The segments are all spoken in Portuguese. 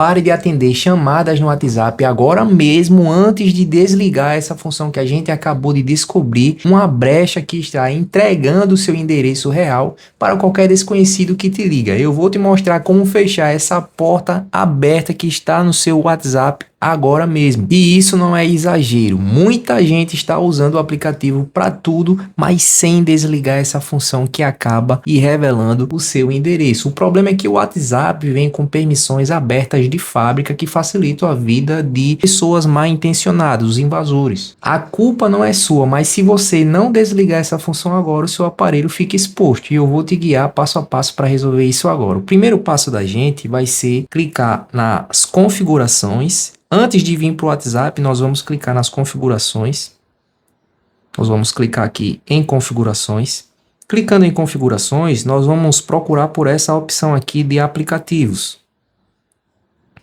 Pare de atender chamadas no WhatsApp agora mesmo, antes de desligar essa função que a gente acabou de descobrir, uma brecha que está entregando o seu endereço real para qualquer desconhecido que te liga. Eu vou te mostrar como fechar essa porta aberta que está no seu WhatsApp agora mesmo. E isso não é exagero. Muita gente está usando o aplicativo para tudo, mas sem desligar essa função que acaba e revelando o seu endereço. O problema é que o WhatsApp vem com permissões abertas de fábrica que facilitam a vida de pessoas mal intencionadas, os invasores. A culpa não é sua, mas se você não desligar essa função agora, o seu aparelho fica exposto. E eu vou te guiar passo a passo para resolver isso agora. O primeiro passo da gente vai ser clicar nas configurações. Antes de vir para o WhatsApp, nós vamos clicar nas configurações. Nós vamos clicar aqui em configurações. Clicando em configurações, nós vamos procurar por essa opção aqui de aplicativos.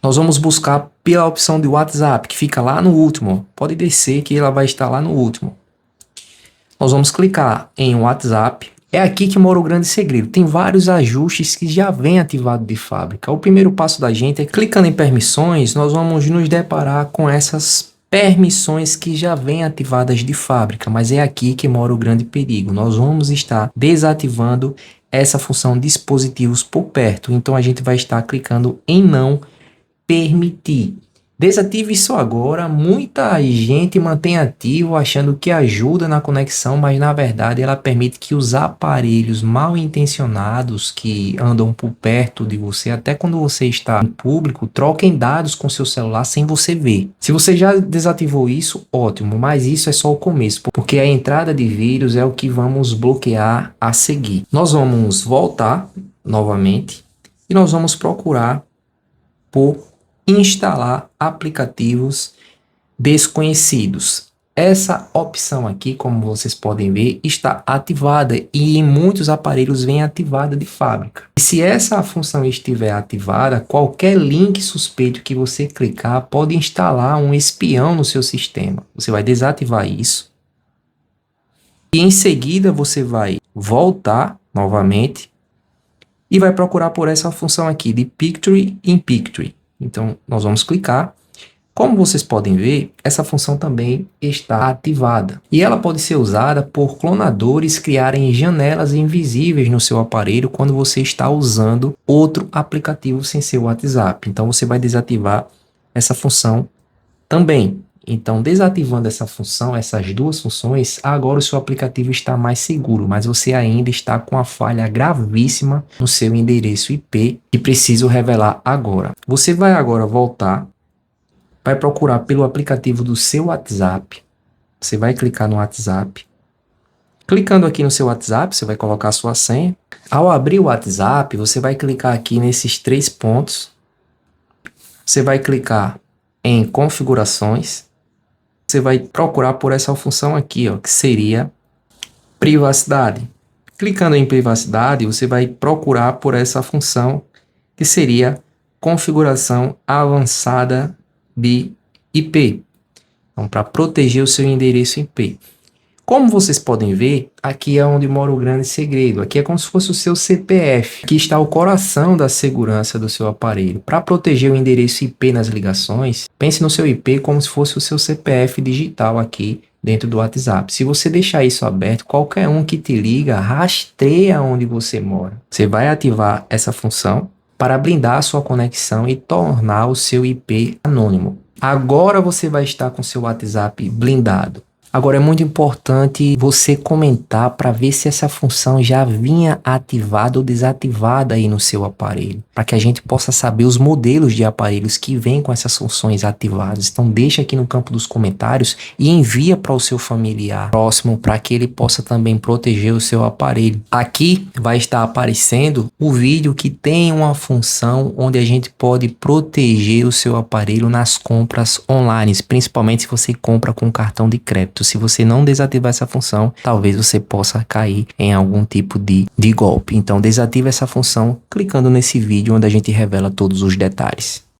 Nós vamos buscar pela opção de WhatsApp, que fica lá no último. Pode descer que ela vai estar lá no último. Nós vamos clicar em WhatsApp. É aqui que mora o grande segredo. Tem vários ajustes que já vem ativado de fábrica. O primeiro passo da gente é clicando em permissões, nós vamos nos deparar com essas permissões que já vêm ativadas de fábrica, mas é aqui que mora o grande perigo. Nós vamos estar desativando essa função dispositivos por perto. Então a gente vai estar clicando em não permitir. Desative isso agora. Muita gente mantém ativo achando que ajuda na conexão, mas na verdade ela permite que os aparelhos mal intencionados que andam por perto de você, até quando você está em público, troquem dados com seu celular sem você ver. Se você já desativou isso, ótimo, mas isso é só o começo, porque a entrada de vírus é o que vamos bloquear a seguir. Nós vamos voltar novamente e nós vamos procurar por instalar aplicativos desconhecidos. Essa opção aqui, como vocês podem ver, está ativada e em muitos aparelhos vem ativada de fábrica. E se essa função estiver ativada, qualquer link suspeito que você clicar pode instalar um espião no seu sistema. Você vai desativar isso e em seguida você vai voltar novamente e vai procurar por essa função aqui de Picture in Picture. Então, nós vamos clicar. Como vocês podem ver, essa função também está ativada. E ela pode ser usada por clonadores criarem janelas invisíveis no seu aparelho quando você está usando outro aplicativo sem ser o WhatsApp. Então, você vai desativar essa função também. Então, desativando essa função, essas duas funções, agora o seu aplicativo está mais seguro, mas você ainda está com a falha gravíssima no seu endereço IP e preciso revelar agora. Você vai agora voltar, vai procurar pelo aplicativo do seu WhatsApp, você vai clicar no WhatsApp. Clicando aqui no seu WhatsApp, você vai colocar a sua senha. Ao abrir o WhatsApp, você vai clicar aqui nesses 3 pontos. Você vai clicar em configurações. Você vai procurar por essa função aqui, ó, que seria privacidade. Clicando em privacidade, você vai procurar por essa função que seria configuração avançada de IP. Então, para proteger o seu endereço IP. Como vocês podem ver, aqui é onde mora o grande segredo. Aqui é como se fosse o seu CPF. Aqui está o coração da segurança do seu aparelho. Para proteger o endereço IP nas ligações, pense no seu IP como se fosse o seu CPF digital aqui dentro do WhatsApp. Se você deixar isso aberto, qualquer um que te liga rastreia onde você mora. Você vai ativar essa função para blindar a sua conexão e tornar o seu IP anônimo. Agora você vai estar com seu WhatsApp blindado. Agora é muito importante você comentar para ver se essa função já vinha ativada ou desativada aí no seu aparelho, para que a gente possa saber os modelos de aparelhos que vêm com essas funções ativadas. Então deixa aqui no campo dos comentários e envia para o seu familiar próximo para que ele possa também proteger o seu aparelho. Aqui vai estar aparecendo o vídeo que tem uma função onde a gente pode proteger o seu aparelho nas compras online, principalmente se você compra com cartão de crédito. Se você não desativar essa função, talvez você possa cair em algum tipo de golpe. Então desative essa função clicando nesse vídeo onde a gente revela todos os detalhes.